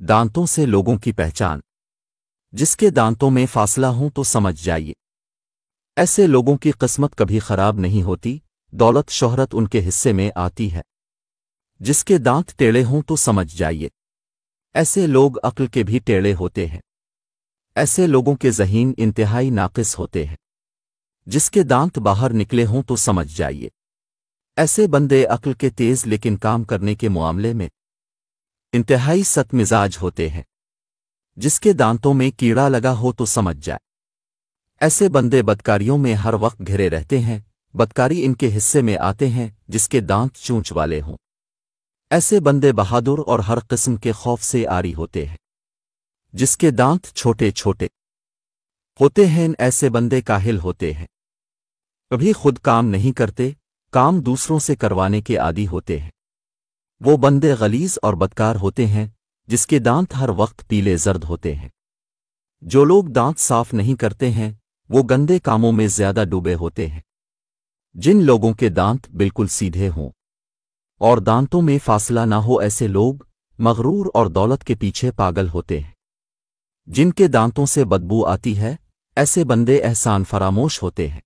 दांतों से लोगों की पहचान। जिसके दांतों में फासला हो तो समझ जाइए, ऐसे लोगों की किस्मत कभी खराब नहीं होती, दौलत शोहरत उनके हिस्से में आती है। जिसके दांत टेढ़े हों तो समझ जाइए, ऐसे लोग अक्ल के भी टेढ़े होते हैं। ऐसे लोगों के ज़हीन इंतहाई नाकिस होते हैं। जिसके दांत बाहर निकले हों तो समझ जाइए, ऐसे बंदे अक्ल के तेज लेकिन काम करने के मामले में इंतहाई सख्त मिजाज होते हैं। जिसके दांतों में कीड़ा लगा हो तो समझ जाए, ऐसे बंदे बदकारियों में हर वक्त घिरे रहते हैं, बदकारी इनके हिस्से में आते हैं। जिसके दांत चूंच वाले हों, ऐसे बंदे बहादुर और हर किस्म के खौफ से आरी होते हैं। जिसके दांत छोटे छोटे होते हैं, ऐसे बंदे काहिल होते हैं, कभी खुद काम नहीं करते, काम दूसरों से करवाने के आदी होते हैं। वो बंदे गलीज और बदकार होते हैं, जिसके दांत हर वक्त पीले जर्द होते हैं। जो लोग दांत साफ नहीं करते हैं, वो गंदे कामों में ज्यादा डूबे होते हैं। जिन लोगों के दांत बिल्कुल सीधे हों और दांतों में फासला ना हो, ऐसे लोग मगरूर और दौलत के पीछे पागल होते हैं। जिनके दांतों से बदबू आती है, ऐसे बंदे एहसान फरामोश होते हैं।